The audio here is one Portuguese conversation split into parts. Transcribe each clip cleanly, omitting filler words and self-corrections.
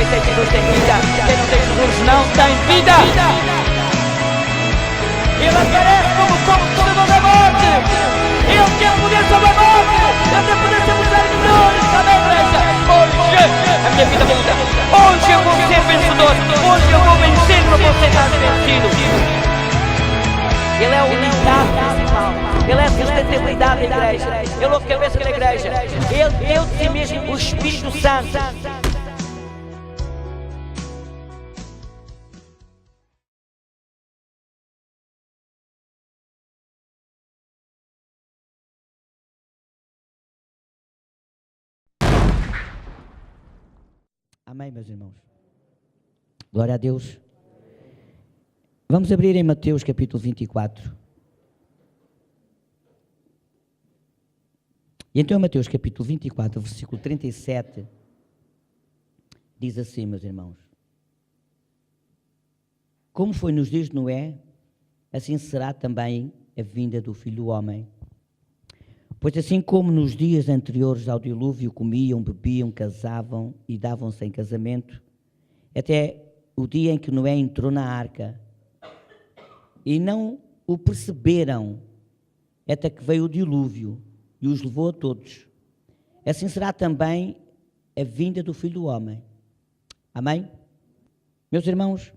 tem Jesus tem vida. Quem não tem Jesus não tem vida. Ele aparece como conquistador da morte. Ele tem poder sobre a morte. Ele tem poder sobre os servidores. Amém, igreja? Hoje a minha vida muda. Hoje eu vou ser vencedor. Hoje eu vou vencer para você estar vencido. Ele é a unidade principal. Ele é a sustentabilidade da igreja. Ele é o cabeça da igreja. Ele deu de si mesmo o Espírito Santo. Amém, meus irmãos. Glória a Deus. Vamos abrir em Mateus capítulo 24. E então Mateus capítulo 24, versículo 37, diz assim, meus irmãos: como foi nos dias de Noé, assim será também a vinda do Filho do Homem. Pois assim como nos dias anteriores ao dilúvio comiam, bebiam, casavam e davam-se em casamento, até o dia em que Noé entrou na arca, e não o perceberam, até que veio o dilúvio e os levou a todos. Assim será também a vinda do Filho do Homem. Amém? Meus irmãos,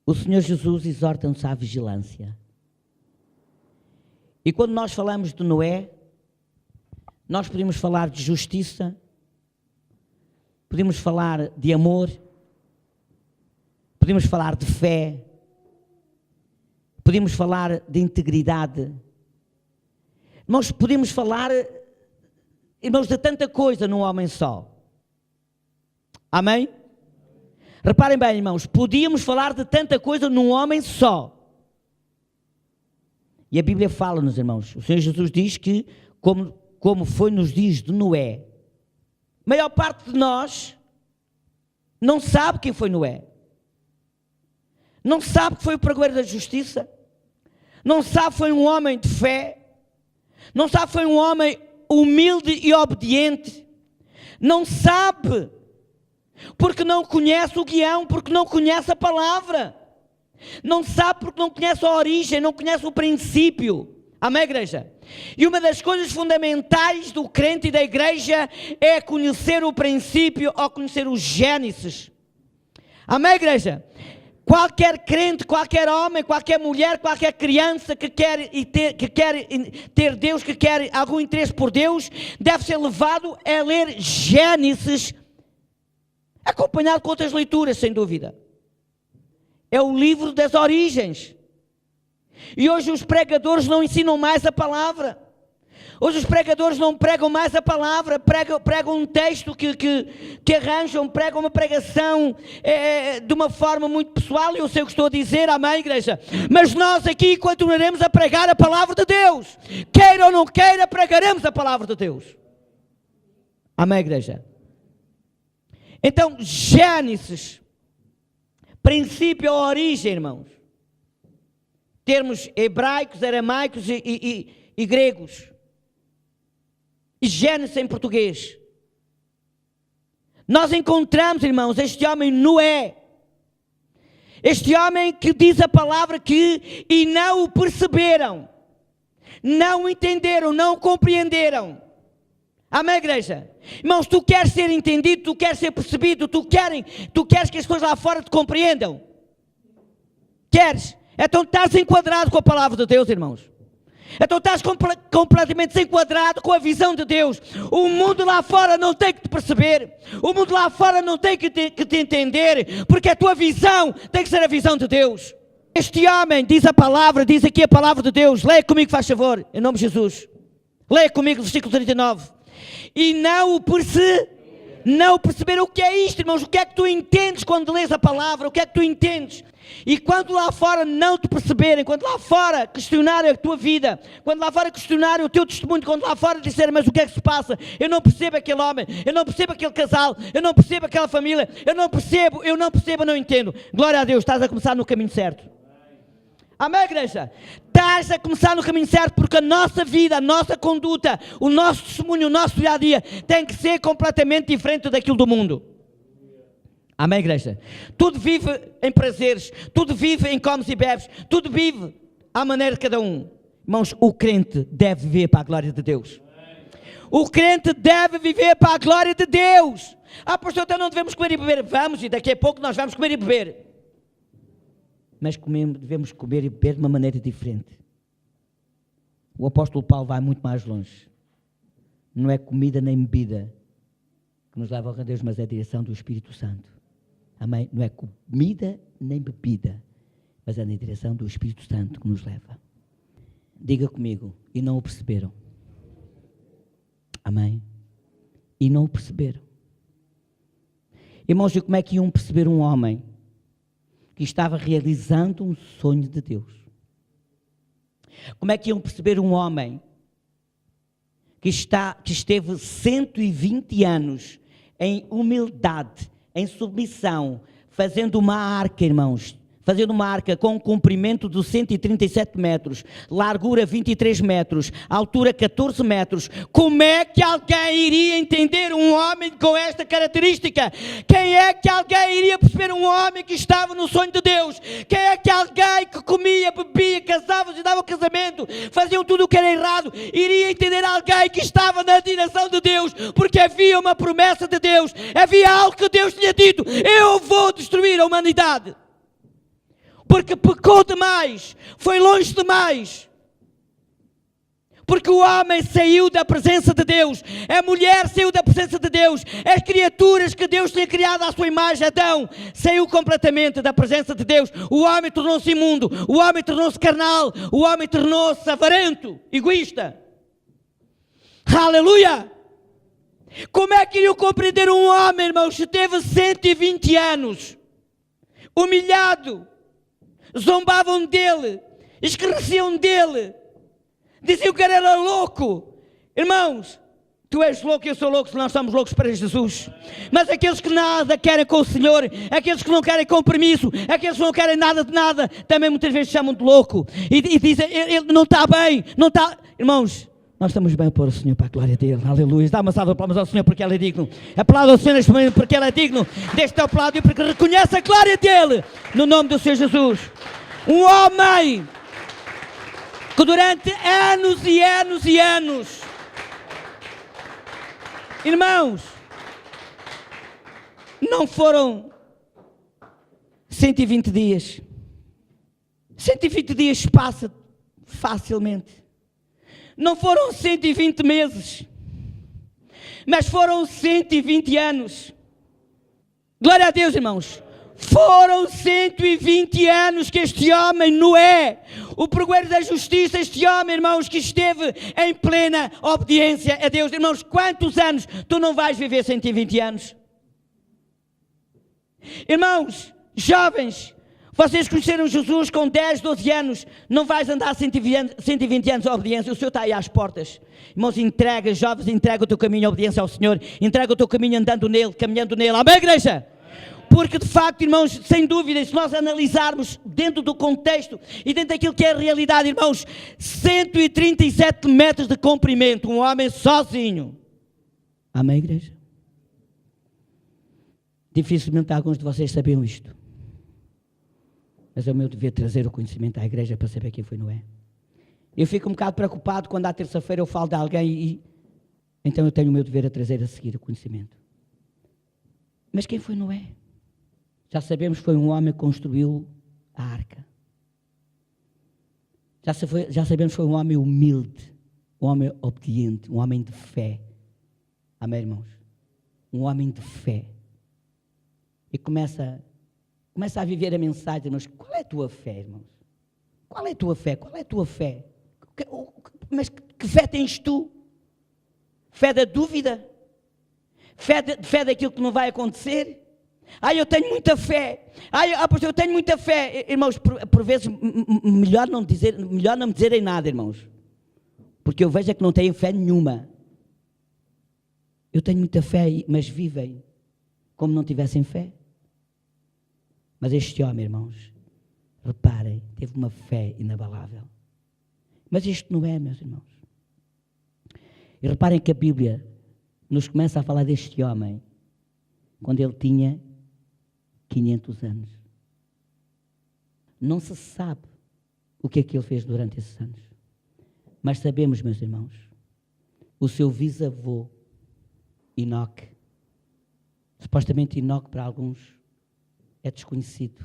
o Senhor Jesus exorta-nos à vigilância. E quando nós falamos de Noé, nós podemos falar de justiça, podemos falar de amor, podemos falar de fé, podemos falar de integridade. Nós podemos falar, irmãos, de tanta coisa num homem só. Amém? Reparem bem, irmãos, podíamos falar de tanta coisa num homem só. E a Bíblia fala-nos, irmãos, o Senhor Jesus diz que, como foi nos dias de Noé, a maior parte de nós não sabe quem foi Noé. Não sabe que foi o pregoeiro da justiça. Não sabe que foi um homem de fé. Não sabe que foi um homem humilde e obediente. Não sabe, porque não conhece o guião, porque não conhece a palavra. Não sabe porque não conhece a origem, não conhece o princípio. Amém, igreja? E uma das coisas fundamentais do crente e da igreja é conhecer o princípio ou conhecer o Gênesis. Amém, igreja? Qualquer crente, qualquer homem, qualquer mulher, qualquer criança que quer ter Deus, que quer algum interesse por Deus, deve ser levado a ler Gênesis, acompanhado com outras leituras, sem dúvida. É o livro das origens. E hoje os pregadores não ensinam mais a palavra. Hoje os pregadores não pregam mais a palavra, pregam um texto que arranjam, pregam uma pregação de uma forma muito pessoal, e eu sei o que estou a dizer, amém, igreja? Mas nós aqui continuaremos a pregar a palavra de Deus. Queira ou não queira, pregaremos a palavra de Deus. Amém, igreja? Então, Gênesis, princípio ou origem, irmãos. Termos hebraicos, aramaicos e gregos. E Gênesis em português. Nós encontramos, irmãos, este homem Noé. Este homem que diz a palavra que e não o perceberam. Não o entenderam, não o compreenderam. Amém, igreja? Irmãos, tu queres ser entendido, tu queres ser percebido, tu queres que as coisas lá fora te compreendam? Queres? Então estás enquadrado com a palavra de Deus, irmãos. Então estás completamente desenquadrado com a visão de Deus. O mundo lá fora não tem que te perceber. O mundo lá fora não tem que te entender, porque a tua visão tem que ser a visão de Deus. Este homem diz a palavra, diz aqui a palavra de Deus. Leia comigo, faz favor, em nome de Jesus. Leia comigo o versículo 39. E não perceberam o que é isto, irmãos. O que é que tu entendes quando lês a palavra? O que é que tu entendes? E quando lá fora não te perceberem, quando lá fora questionarem a tua vida, quando lá fora questionarem o teu testemunho, quando lá fora disserem, mas o que é que se passa? Eu não percebo aquele homem, eu não percebo aquele casal, eu não percebo aquela família, eu não percebo, eu não entendo. Glória a Deus, estás a começar no caminho certo. Amém, igreja? estás a começar no caminho certo, porque a nossa vida, a nossa conduta, o nosso testemunho, o nosso dia-a-dia tem que ser completamente diferente daquilo do mundo. Amém, igreja? Tudo vive em prazeres, tudo vive em comes e bebes, tudo vive à maneira de cada um. Irmãos, o crente deve viver para a glória de Deus. O crente deve viver para a glória de Deus. Pastor, então não devemos comer e beber. Vamos, e daqui a pouco nós vamos comer e beber. Mas devemos comer e beber de uma maneira diferente. O apóstolo Paulo vai muito mais longe. Não é comida nem bebida que nos leva a Deus, mas é a direção do Espírito Santo. Amém? Não é comida nem bebida, mas é na direção do Espírito Santo que nos leva. Diga comigo, e não o perceberam. Amém? E não o perceberam. Irmãos, e como é que iam perceber um homem que estava realizando um sonho de Deus? Como é que iam perceber um homem que esteve 120 anos em humildade, em submissão, fazendo uma arca, irmãos, fazendo uma arca com um comprimento de 137 metros, largura 23 metros, altura 14 metros. Como é que alguém iria entender um homem com esta característica? Quem é que alguém iria perceber um homem que estava no sonho de Deus? Quem é que alguém que comia, bebia, casava-se, dava casamento, faziam tudo o que era errado, iria entender alguém que estava na direção de Deus? Porque havia uma promessa de Deus, havia algo que Deus tinha dito: eu vou destruir a humanidade. Porque pecou demais, foi longe demais. Porque o homem saiu da presença de Deus, a mulher saiu da presença de Deus, as criaturas que Deus tinha criado à sua imagem, Adão, saiu completamente da presença de Deus. O homem tornou-se imundo, o homem tornou-se carnal, o homem tornou-se avarento, egoísta. Aleluia! Como é que iriam compreender um homem, irmãos, que teve 120 anos, humilhado, zombavam dele, escarneciam dele, diziam que ele era louco. Irmãos, tu és louco e eu sou louco, se nós somos loucos para Jesus. Mas aqueles que nada querem com o Senhor, aqueles que não querem compromisso, aqueles que não querem nada de nada, também muitas vezes chamam de louco e dizem, ele não está bem, não está. Irmãos, nós estamos bem por o Senhor, para a glória dele, aleluia. Dá uma salva de palmas ao Senhor porque Ele é digno. Aplauda ao Senhor neste momento porque Ele é digno deste aplauso e porque reconhece a glória dele, no nome do Senhor Jesus. Um homem que durante anos e anos e anos, irmãos, não foram 120 dias. 120 dias passa facilmente. Não foram 120 meses, mas foram 120 anos. Glória a Deus, irmãos. Foram 120 anos que este homem, Noé, o pregoeiro da justiça, este homem, irmãos, que esteve em plena obediência a Deus. Irmãos, quantos anos tu não vais viver 120 anos? Irmãos, jovens, vocês conheceram Jesus com 10, 12 anos, não vais andar 120 anos de obediência, o Senhor está aí às portas. Irmãos, entrega, jovens, entrega o teu caminho à obediência ao Senhor, entrega o teu caminho andando nele, caminhando nele. Amém, igreja? Porque de facto, irmãos, sem dúvida, se nós analisarmos dentro do contexto e dentro daquilo que é a realidade, irmãos, 137 metros de comprimento, um homem sozinho. Amém, igreja? Dificilmente alguns de vocês sabiam isto. Mas é o meu dever trazer o conhecimento à igreja para saber quem foi Noé. Eu fico um bocado preocupado quando à terça-feira eu falo de alguém e então eu tenho o meu dever a trazer a seguir o conhecimento. Mas quem foi Noé? Já sabemos que foi um homem que construiu a arca. Já sabemos que foi um homem humilde, um homem obediente, um homem de fé. Amém, irmãos? Um homem de fé. E começa a viver a mensagem, irmãos. Qual é a tua fé, irmãos? Qual é a tua fé? Qual é a tua fé? Mas que fé tens tu? Fé da dúvida? Fé daquilo que não vai acontecer? Eu tenho muita fé. Pastor, eu tenho muita fé. Irmãos, por vezes, melhor não me dizerem nada, irmãos. Porque eu vejo é que não têm fé nenhuma. Eu tenho muita fé, mas vivem como não tivessem fé. Mas este homem, irmãos, reparem, teve uma fé inabalável. Mas isto não é, meus irmãos. E reparem que a Bíblia nos começa a falar deste homem quando ele tinha 500 anos. Não se sabe o que é que ele fez durante esses anos. Mas sabemos, meus irmãos, o seu bisavô, Enoque, supostamente Enoque para alguns é desconhecido,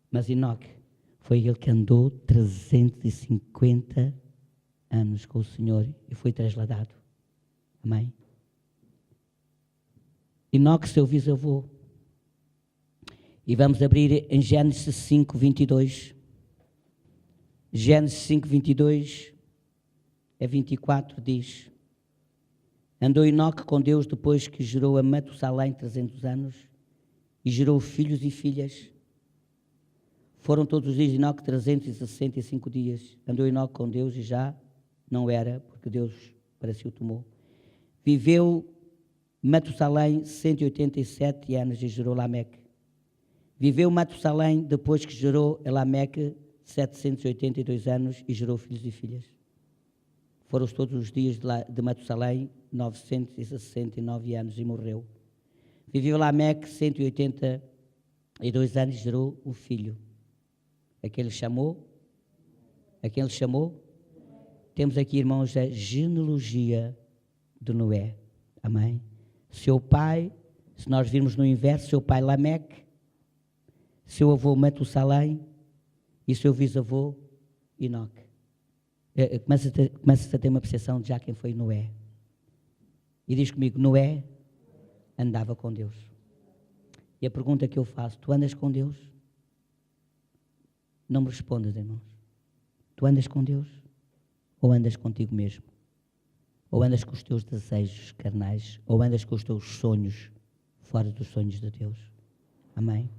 mas Enoque foi ele que andou 350 anos com o Senhor e foi trasladado. Amém? Enoque, seu bisavô. E vamos abrir em Gênesis 5, 22. Gênesis 5, 22 a 24 diz: andou Enoque com Deus depois que gerou a Matusalém 300 anos e gerou filhos e filhas. Foram todos os dias de Enoque 365 dias. Andou Enoque com Deus e já não era, porque Deus para si o tomou. Viveu Matusalém 187 anos e gerou Lameque. Viveu Matusalém depois que gerou Lameque 782 anos e gerou filhos e filhas. Foram todos os dias de Matusalém 969 anos e morreu. Viveu Lameque 182 anos e gerou um filho. A quem ele chamou? Temos aqui, irmãos, a genealogia de Noé. Amém? Seu pai, se nós virmos no inverso, seu pai Lameque, seu avô Matusalém e seu bisavô Enoque. Começa a ter uma percepção de já quem foi Noé. E diz comigo, Noé andava com Deus. E a pergunta que eu faço, tu andas com Deus? Não me respondas, irmãos. Tu andas com Deus? Ou andas contigo mesmo? Ou andas com os teus desejos carnais? Ou andas com os teus sonhos fora dos sonhos de Deus? Amém?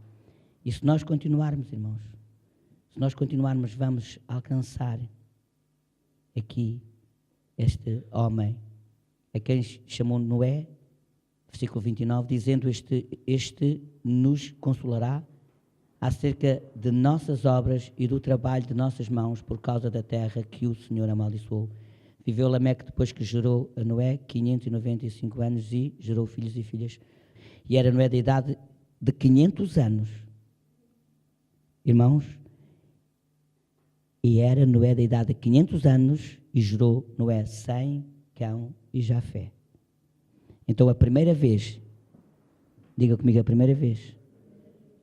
E se nós continuarmos, irmãos, vamos alcançar aqui este homem, a quem chamou Noé, versículo 29, dizendo este nos consolará acerca de nossas obras e do trabalho de nossas mãos por causa da terra que o Senhor amaldiçoou. Viveu Lameque depois que gerou a Noé 595 anos e gerou filhos e filhas. E era Noé da idade de 500 anos. Irmãos, e era Noé da idade de 500 anos e gerou Noé Sem, Cão e Jafé. Então a primeira vez, diga comigo, a primeira vez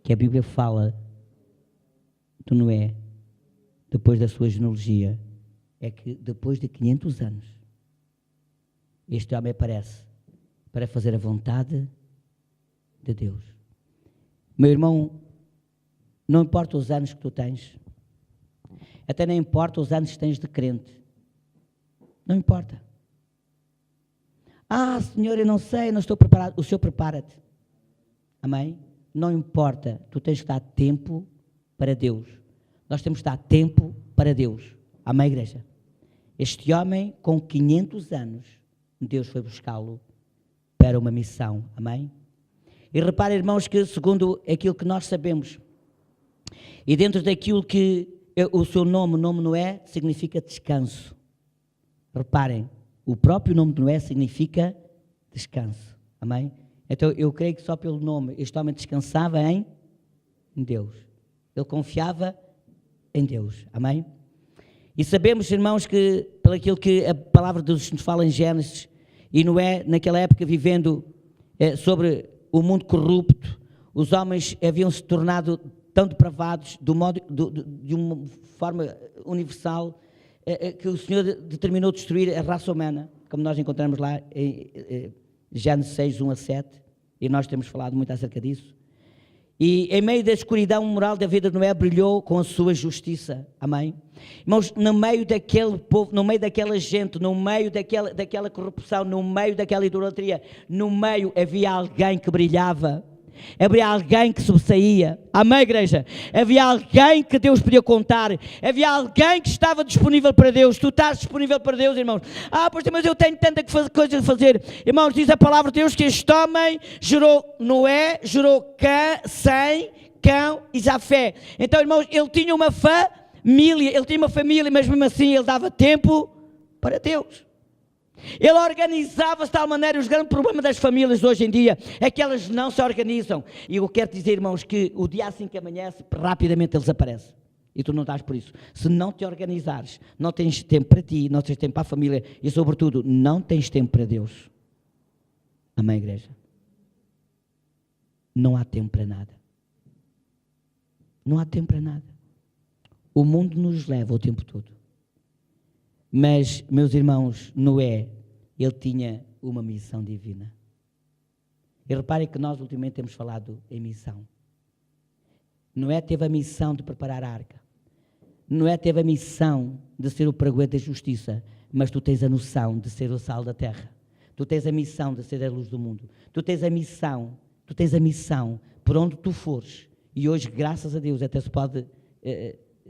que a Bíblia fala de Noé, depois da sua genealogia, é que depois de 500 anos, este homem aparece para fazer a vontade de Deus. Meu irmão, não importa os anos que tu tens, até nem importa os anos que tens de crente, não importa. Senhor, eu não sei, não estou preparado. O Senhor prepara-te. Amém? Não importa, tu tens que dar tempo para Deus. Nós temos que dar tempo para Deus. Amém, igreja? Este homem, com 500 anos, Deus foi buscá-lo para uma missão. Amém? E reparem, irmãos, que segundo aquilo que nós sabemos, e dentro daquilo que o seu nome Noé, significa descanso. Reparem, o próprio nome de Noé significa descanso. Amém? Então, eu creio que só pelo nome, este homem descansava em Deus. Ele confiava em Deus. Amém? E sabemos, irmãos, que, pelo aquilo que a palavra de Deus nos fala em Gênesis, e Noé, naquela época, vivendo sobre o mundo corrupto, os homens haviam se tornado tão depravados, de uma forma universal, que o Senhor determinou destruir a raça humana, como nós encontramos lá em Gênesis 6, 1 a 7, e nós temos falado muito acerca disso. E em meio da escuridão moral da vida de Noé, brilhou com a sua justiça. Amém? Irmãos, no meio daquele povo, no meio daquela gente, no meio daquela corrupção, no meio daquela idolatria, no meio havia alguém que brilhava. Havia alguém que sobressaía. Amém, igreja? Havia alguém que Deus podia contar. Havia alguém que estava disponível para Deus. Tu estás disponível para Deus, irmãos? Pois mas eu tenho tanta coisa a fazer. Irmãos, diz a palavra de Deus que este homem gerou Noé, gerou Sem, Cão e Jafé. Então, irmãos, ele tinha uma família, ele tinha uma família, mas mesmo assim ele dava tempo para Deus. Ele organizava-se de tal maneira. Os grandes problemas das famílias de hoje em dia é que elas não se organizam. E eu quero dizer, irmãos, que o dia assim que amanhece, rapidamente eles aparecem. E tu não estás por isso. Se não te organizares, não tens tempo para ti, não tens tempo para a família e, sobretudo, não tens tempo para Deus. Amém, igreja? Não há tempo para nada. Não há tempo para nada. O mundo nos leva o tempo todo. Mas, meus irmãos, Noé, ele tinha uma missão divina. E reparem que nós ultimamente temos falado em missão. Noé teve a missão de preparar a arca. Noé teve a missão de ser o pregoeiro da justiça, mas tu tens a noção de ser o sal da terra. Tu tens a missão de ser a luz do mundo. Tu tens a missão por onde tu fores. E hoje, graças a Deus, até se pode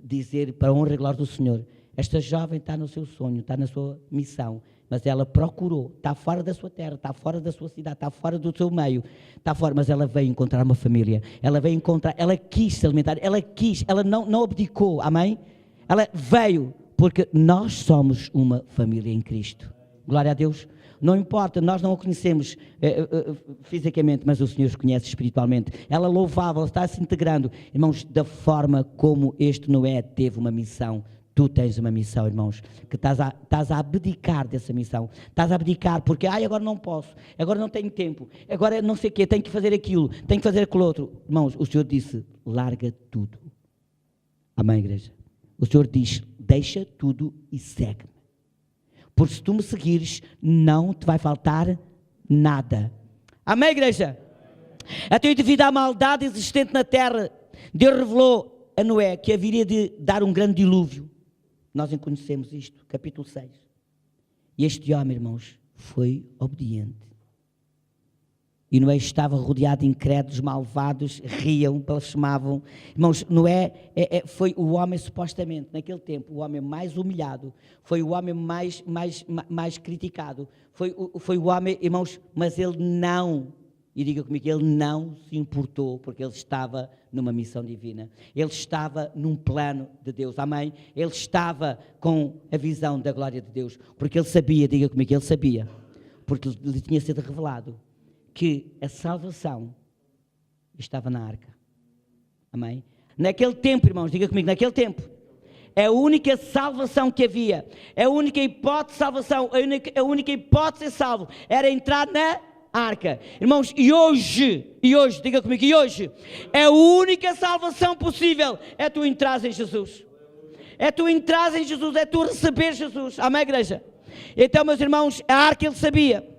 dizer, para a honra e glória do Senhor, esta jovem está no seu sonho, está na sua missão, mas ela procurou, está fora da sua terra, está fora da sua cidade, está fora do seu meio, está fora, mas ela veio encontrar uma família, ela veio encontrar, ela quis se alimentar, ela não abdicou, amém? Ela veio, porque nós somos uma família em Cristo. Glória a Deus. Não importa, nós não a conhecemos fisicamente, mas o Senhor os conhece espiritualmente. Ela louvava, ela está se integrando. Irmãos, da forma como este Noé teve uma missão, tu tens uma missão, irmãos, que estás a abdicar dessa missão. Estás a abdicar porque, agora não posso, agora não tenho tempo, agora não sei o quê, tenho que fazer aquilo, tenho que fazer aquilo outro. Irmãos, o Senhor disse, larga tudo. Amém, igreja? O Senhor diz, deixa tudo e segue-me. Porque se tu me seguires, não te vai faltar nada. Amém, igreja? Até devido à maldade existente na terra, Deus revelou a Noé que haveria de dar um grande dilúvio. Nós conhecemos isto, capítulo 6. E este homem, irmãos, foi obediente. E Noé estava rodeado de incrédulos, malvados, riam, blasfemavam. Irmãos, Noé foi o homem, supostamente, naquele tempo, o homem mais humilhado, foi o homem mais criticado, foi o homem, irmãos, mas ele não, e diga comigo, ele não se importou, porque ele estava numa missão divina. Ele estava num plano de Deus, amém? Ele estava com a visão da glória de Deus, porque ele sabia, diga comigo, ele sabia, porque lhe tinha sido revelado que a salvação estava na arca. Amém? Naquele tempo, irmãos, diga comigo, naquele tempo, a única salvação que havia, a única hipótese de salvação, a única hipótese de salvo, era entrar na arca. Irmãos, e hoje, diga comigo, e hoje, a única salvação possível é tu entrares em Jesus. É tu entrares em Jesus, é tu receber Jesus. Amém, igreja? Então, meus irmãos, a arca ele sabia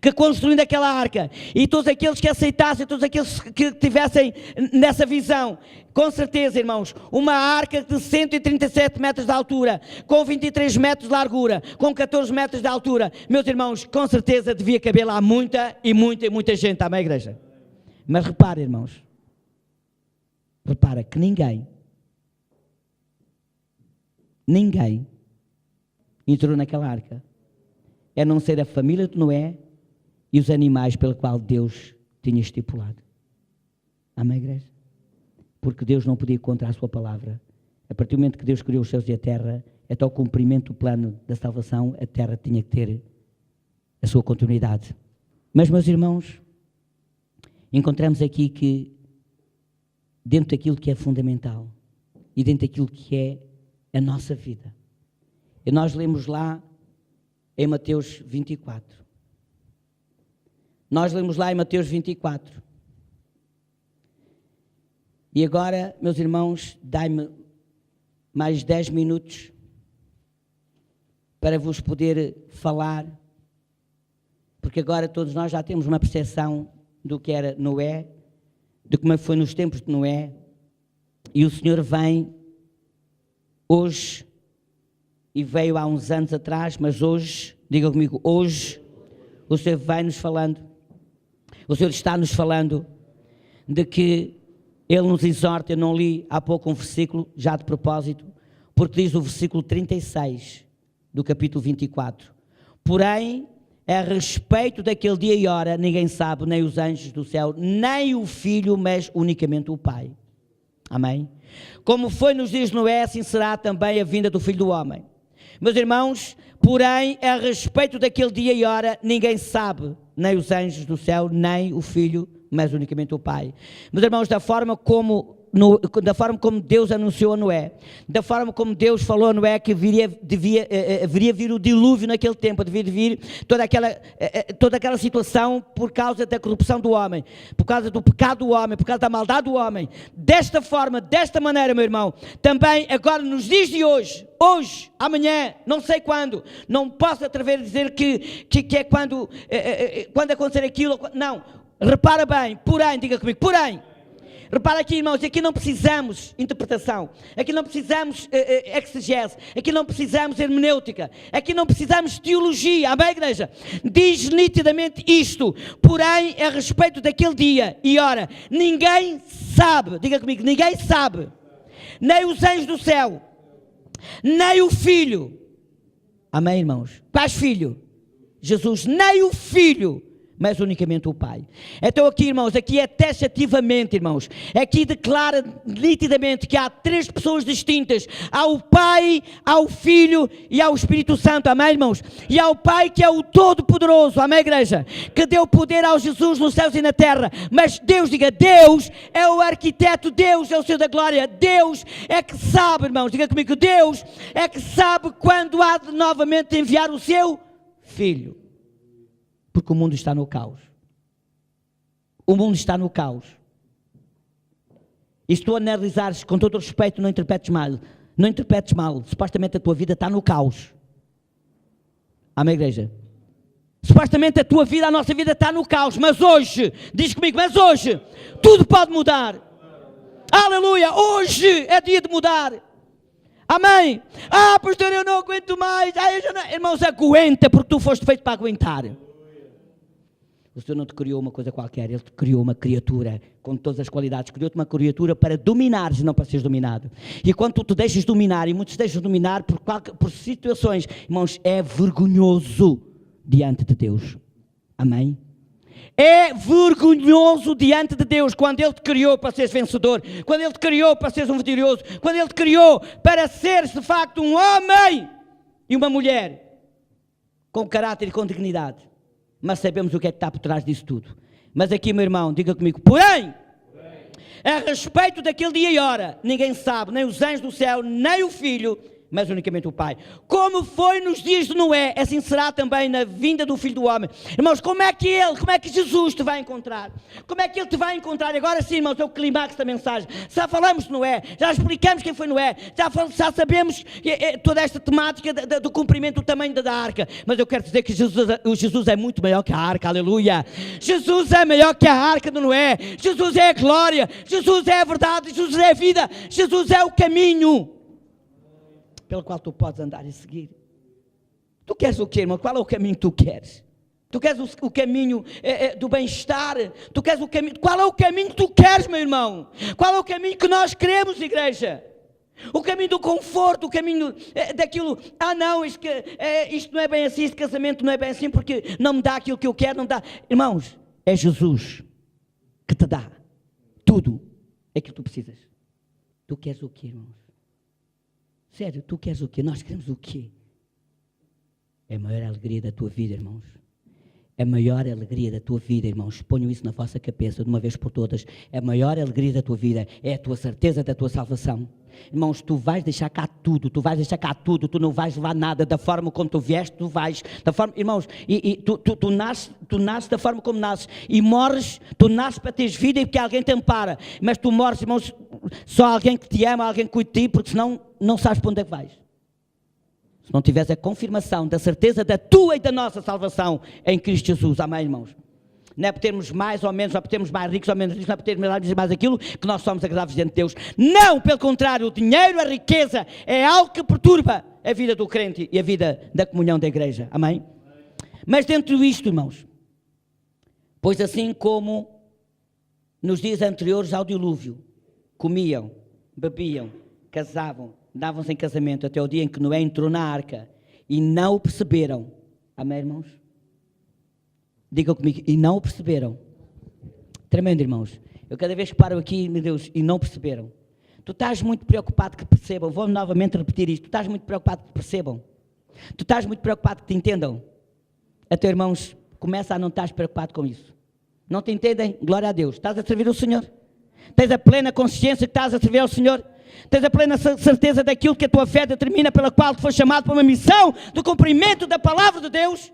que construindo aquela arca, e todos aqueles que aceitassem, todos aqueles que tivessem nessa visão, com certeza, irmãos, uma arca de 137 metros de altura, com 23 metros de largura, com 14 metros de altura, meus irmãos, com certeza devia caber lá muita gente, amém, igreja? Mas repara, irmãos, repara que ninguém entrou naquela arca, a não ser a família de Noé e os animais pelo qual Deus tinha estipulado. Amém, igreja? Porque Deus não podia ir contra a sua palavra. A partir do momento que Deus criou os céus e a terra, até o cumprimento do plano da salvação, a terra tinha que ter a sua continuidade. Mas, meus irmãos, encontramos aqui que, dentro daquilo que é fundamental e dentro daquilo que é a nossa vida, e nós lemos lá em Mateus 24. Nós lemos lá em Mateus 24. E agora, meus irmãos, dai-me mais 10 minutos para vos poder falar, porque agora todos nós já temos uma percepção do que era Noé, de como foi nos tempos de Noé, e o Senhor vem hoje, e veio há uns anos atrás, mas hoje, diga comigo, hoje, o Senhor vai nos falando, o Senhor está nos falando de que Ele nos exorta. Eu não li há pouco um versículo, já de propósito, porque diz o versículo 36 do capítulo 24. Porém, a respeito daquele dia e hora, ninguém sabe, nem os anjos do céu, nem o Filho, mas unicamente o Pai. Amém? Como foi nos dias de Noé, assim será também a vinda do Filho do Homem. Meus irmãos, porém, a respeito daquele dia e hora, ninguém sabe, nem os anjos do céu, nem o Filho, mas unicamente o Pai. Meus irmãos, da forma como Deus anunciou a Noé, da forma como Deus falou a Noé que deveria vir o dilúvio naquele tempo, deveria vir toda aquela situação por causa da corrupção do homem, por causa do pecado do homem, por causa da maldade do homem. Desta forma, desta maneira, meu irmão, também agora nos dias de hoje, amanhã, não sei quando, não posso atrever a dizer que é quando acontecer aquilo, não, repara bem, porém, diga comigo, porém, repara aqui, irmãos, aqui não precisamos interpretação, aqui não precisamos exegese, aqui não precisamos hermenêutica, aqui não precisamos teologia, amém, igreja? Diz nitidamente isto, porém, a respeito daquele dia e hora, ninguém sabe, diga comigo, ninguém sabe, nem os anjos do céu, nem o Filho, amém, irmãos? Quais Filho? Jesus, nem o Filho, mas unicamente o Pai. Então aqui, irmãos, aqui é taxativamente, irmãos, aqui declara nitidamente que há três pessoas distintas, há o Pai, há o Filho e há o Espírito Santo, amém, irmãos? E há o Pai que é o Todo-Poderoso, amém, igreja? Que deu poder ao Jesus nos céus e na terra, mas Deus, diga, Deus é o arquiteto, Deus é o Senhor da glória, Deus é que sabe, irmãos, diga comigo, Deus é que sabe quando há de novamente enviar o seu Filho. Porque o mundo está no caos. O mundo está no caos. E se tu analisares com todo o respeito, não interpretes mal. Não interpretes mal. Supostamente a tua vida está no caos. Amém, igreja? Supostamente a tua vida, a nossa vida está no caos. Mas hoje, diz comigo, mas hoje, tudo pode mudar. Aleluia! Hoje é dia de mudar. Amém? Ah, pastor, eu não aguento mais. Ah, eu já não... Irmãos, aguenta, porque tu foste feito para aguentar. O Senhor não te criou uma coisa qualquer, Ele te criou uma criatura com todas as qualidades, criou-te uma criatura para dominares, não para seres dominado. E quando tu te deixas dominar, e muitos te deixam dominar por situações, irmãos, é vergonhoso diante de Deus. Amém? É vergonhoso diante de Deus quando Ele te criou para seres vencedor, quando Ele te criou para seres um vitorioso, quando Ele te criou para seres de facto um homem e uma mulher com caráter e com dignidade. Mas sabemos o que é que está por trás disso tudo. Mas aqui, meu irmão, diga comigo, porém, a respeito daquele dia e hora, ninguém sabe, nem os anjos do céu, nem o Filho, mas unicamente o Pai. Como foi nos dias de Noé, assim será também na vinda do Filho do Homem. Irmãos, como é que Jesus te vai encontrar? Como é que Ele te vai encontrar? Agora sim, irmãos, é o clímax da mensagem. Já falamos de Noé, já explicamos quem foi Noé, já sabemos toda esta temática do cumprimento do tamanho da arca. Mas eu quero dizer que Jesus é muito maior que a arca, aleluia. Jesus é maior que a arca de Noé. Jesus é a glória, Jesus é a verdade, Jesus é a vida, Jesus é o caminho pelo qual tu podes andar e seguir. Tu queres o quê, irmão? Qual é o caminho que tu queres? Tu queres o caminho do bem-estar? Tu queres o caminho? Qual é o caminho que tu queres, meu irmão? Qual é o caminho que nós queremos, igreja? O caminho do conforto, o caminho daquilo, não, isto não é bem assim, este casamento não é bem assim, porque não me dá aquilo que eu quero, não me dá. Irmãos, é Jesus que te dá tudo aquilo que tu precisas. Tu queres o quê, irmãos? Sério, tu queres o quê? Nós queremos o quê? É a maior alegria da tua vida, irmãos. É a maior alegria da tua vida, irmãos. Ponham isso na vossa cabeça de uma vez por todas. É a maior alegria da tua vida. É a tua certeza da tua salvação. Irmãos, tu vais deixar cá tudo. Tu vais deixar cá tudo. Tu não vais levar nada da forma como tu vieste. Tu vais da forma... Irmãos, tu nasces da forma como nasces. E morres, tu nasces para teres vida e porque alguém te ampara. Mas tu morres, irmãos, só alguém que te ama, alguém que cuide de ti, porque senão não sabes para onde é que vais. Se não tiveres a confirmação da certeza da tua e da nossa salvação em Cristo Jesus. Amém, irmãos? Não é por termos mais ou menos, não é por termos mais ricos ou menos ricos, não é por termos mais aquilo que nós somos agradáveis diante de Deus. Não, pelo contrário, o dinheiro, a riqueza é algo que perturba a vida do crente e a vida da comunhão da igreja. Amém? Mas dentro disto, irmãos, pois assim como nos dias anteriores ao dilúvio, comiam, bebiam, casavam, davam-se em casamento até o dia em que Noé entrou na arca e não o perceberam. Amém, irmãos? Digam comigo, e não o perceberam. Tremendo, irmãos. Eu cada vez que paro aqui, meu Deus, e não perceberam. tu estás muito preocupado que percebam, vou novamente repetir isto, tu estás muito preocupado que percebam, tu estás muito preocupado que te entendam. Até irmãos, começa a não estar preocupado com isso. Não te entendem? Glória a Deus. Estás a servir o Senhor? Tens a plena consciência que estás a servir ao Senhor? Tens a plena certeza daquilo que a tua fé determina, pela qual tu foi chamado para uma missão do cumprimento da palavra de Deus?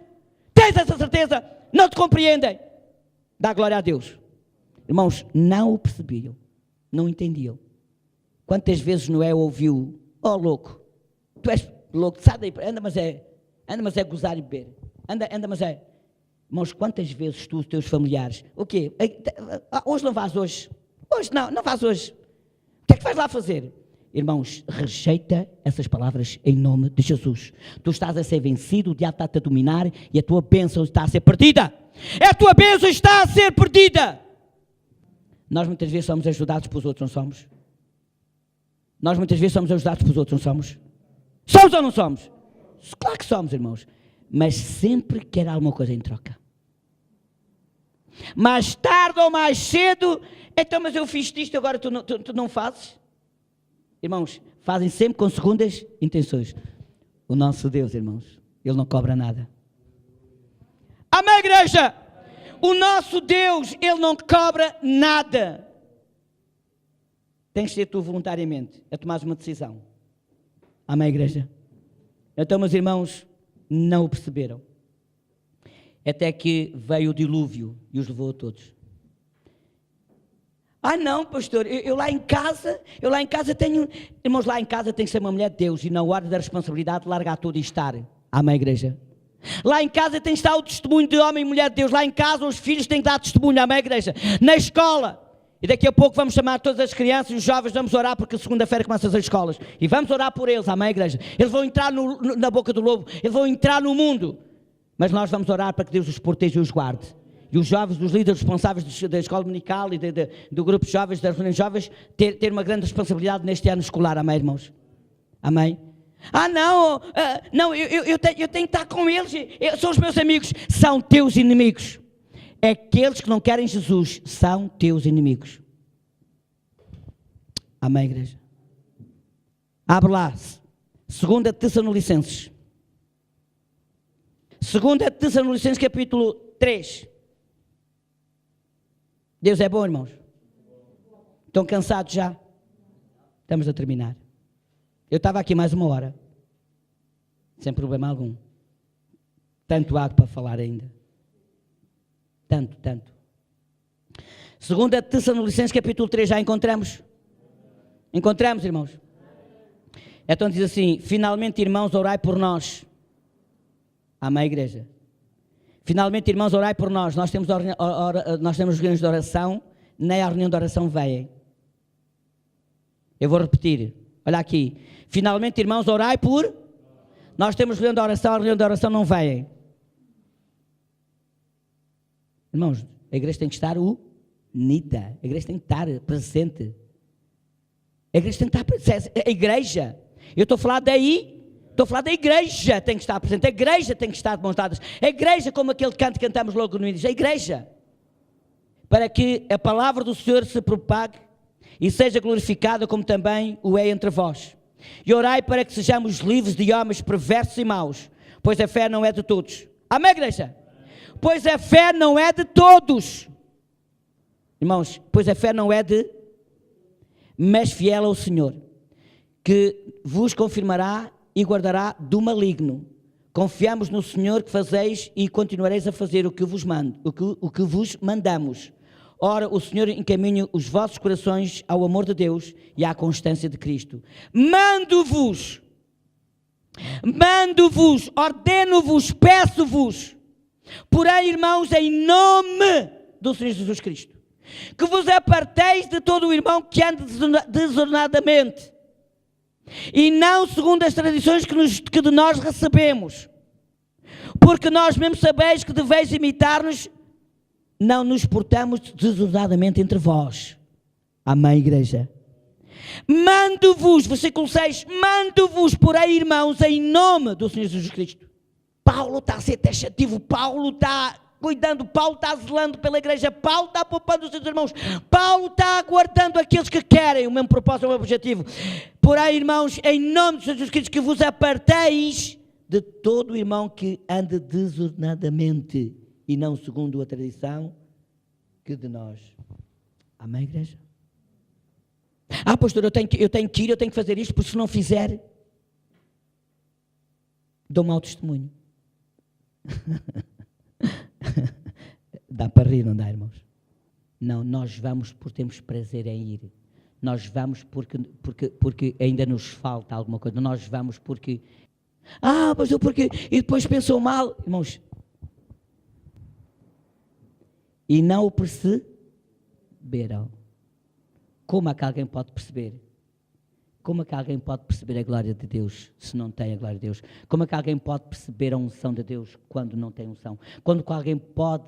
Tens essa certeza? Não te compreendem? Dá glória a Deus. Irmãos, não o percebiam, não entendiam. Quantas vezes Noé ouviu, oh louco, tu és louco, sai daí, anda mas é gozar e beber, anda mas é. Irmãos, quantas vezes tu, os teus familiares, o quê? Hoje não vais hoje, não vais hoje, o que é que vais lá fazer? Irmãos, rejeita essas palavras em nome de Jesus. Tu estás a ser vencido, o diabo está-te a dominar e a tua bênção está a ser perdida. A tua bênção está a ser perdida. Nós muitas vezes somos ajudados pelos outros, não somos? Nós muitas vezes somos ajudados pelos outros, não somos? Somos ou não somos? Claro que somos, irmãos. Mas sempre quer alguma coisa em troca. Mais tarde ou mais cedo, então, mas eu fiz isto, agora tu não fazes? Irmãos, fazem sempre com segundas intenções. O nosso Deus, irmãos, Ele não cobra nada. Amém, igreja? O nosso Deus, Ele não cobra nada. Tens de ser tu voluntariamente a tomar uma decisão. Amém, igreja? Então, meus irmãos, não o perceberam. Até que veio o dilúvio e os levou a todos. Ah não, pastor, eu lá em casa tenho... Irmãos, lá em casa tem que ser uma mulher de Deus e na hora da responsabilidade largar tudo e estar. Amém, igreja? Lá em casa tem que estar o testemunho de homem e mulher de Deus. Lá em casa os filhos têm que dar testemunho, amém, igreja? Na escola. E daqui a pouco vamos chamar todas as crianças e os jovens, vamos orar porque segunda-feira começam as escolas. E vamos orar por eles, amém, igreja? Eles vão entrar na boca do lobo, eles vão entrar no mundo. Mas nós vamos orar para que Deus os proteja e os guarde. E os jovens, os líderes responsáveis da escola dominical e do grupo de jovens, das reuniões jovens, ter uma grande responsabilidade neste ano escolar, amém, irmãos? Amém? Ah não, eu tenho que estar com eles, são os meus amigos. São teus inimigos. Aqueles que não querem Jesus são teus inimigos. Amém, igreja? Abre lá, 2 Tessalonicenses. 2 Tessalonicenses capítulo 3. Deus é bom, irmãos? Estão cansados já? Estamos a terminar. Eu estava aqui mais uma hora. Sem problema algum. Tanto há para falar ainda. Tanto. 2 Tessalonicenses capítulo 3, já encontramos? Encontramos, irmãos? Então diz assim, finalmente, irmãos, orai por nós. Amém, igreja? Finalmente, irmãos, orai por nós. Nós temos reuniões de oração, nem a reunião de oração vêm. Eu vou repetir. Olha aqui. Finalmente, irmãos, orai por... Nós temos reunião de oração, a reunião de oração não vem. Irmãos, a igreja tem que estar unida. A igreja tem que estar presente. A igreja tem que estar presente. A igreja. Eu estou a falar daí... Estou a falar da igreja, tem que estar presente, a igreja tem que estar de mãos dadas, a igreja como aquele canto que cantamos logo no início, a igreja, para que a palavra do Senhor se propague e seja glorificada como também o é entre vós. E orai para que sejamos livres de homens perversos e maus, pois a fé não é de todos. Amém, igreja? Pois a fé não é de todos. Irmãos, pois a fé não é de... Mas fiel ao Senhor, que vos confirmará e guardará do maligno. Confiamos no Senhor que fazeis e continuareis a fazer o que vos mandamos. Ora, o Senhor encaminha os vossos corações ao amor de Deus e à constância de Cristo. Mando-vos, ordeno-vos, peço-vos, porém, irmãos, em nome do Senhor Jesus Cristo, que vos aparteis de todo o irmão que anda desordenadamente, e não segundo as tradições que de nós recebemos, porque nós mesmo sabeis que deveis imitar-nos, não nos portamos desordenadamente entre vós. Amém, igreja? Mando-vos, versículo 6, mando-vos, porém, irmãos, em nome do Senhor Jesus Cristo. Paulo está a ser taxativo, Paulo está cuidando, Paulo está zelando pela igreja, Paulo está poupando os seus irmãos, Paulo está aguardando aqueles que querem o mesmo propósito, o mesmo objetivo. Porém, irmãos, em nome de Jesus Cristo, que vos aparteis de todo irmão que ande desordenadamente e não segundo a tradição que de nós. Amém, igreja? Pastor, eu tenho que ir, eu tenho que fazer isto, porque se não fizer, dou mau testemunho. Dá para rir, não dá, irmãos? Não, nós vamos porque temos prazer em ir. Nós vamos porque ainda nos falta alguma coisa. Nós vamos porque... pastor, porque... E depois pensou mal. Irmãos, e não o perceberam. Como é que alguém pode perceber? Como é que alguém pode perceber a glória de Deus se não tem a glória de Deus? Como é que alguém pode perceber a unção de Deus quando não tem unção? Quando alguém pode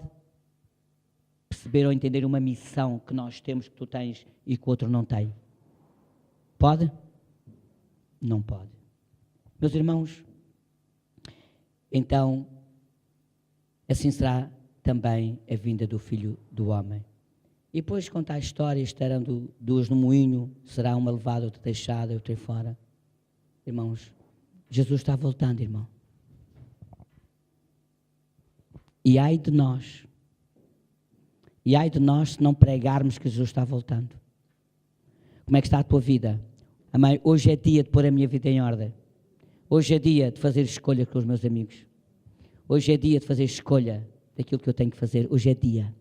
perceber ou entender uma missão que nós temos, que tu tens e que o outro não tem? Pode? Não pode. Meus irmãos, então, assim será também a vinda do Filho do Homem. E depois contar a história, estarão duas no moinho, será uma levada, outra deixada, outra aí fora. Irmãos, Jesus está voltando, irmão. E ai de nós se não pregarmos que Jesus está voltando. Como é que está a tua vida? Amém? Hoje é dia de pôr a minha vida em ordem. Hoje é dia de fazer escolha com os meus amigos. Hoje é dia de fazer escolha daquilo que eu tenho que fazer. Hoje é dia.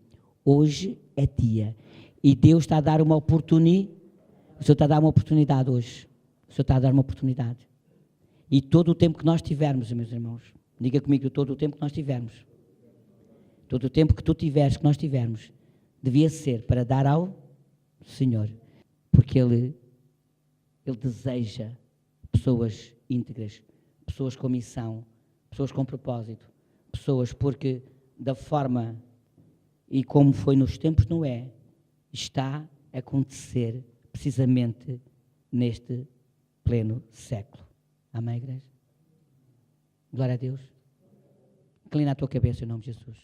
Hoje é dia. E Deus está a dar uma oportunidade. O Senhor está a dar uma oportunidade hoje. O Senhor está a dar uma oportunidade. E todo o tempo que nós tivermos, meus irmãos, diga comigo, todo o tempo que nós tivermos, todo o tempo que tu tiveres, que nós tivermos, devia ser para dar ao Senhor. Porque Ele deseja pessoas íntegras, pessoas com missão, pessoas com propósito, pessoas porque da forma e como foi nos tempos de Noé, está a acontecer precisamente neste pleno século. Amém, igreja? Glória a Deus. Inclina a tua cabeça em nome de Jesus.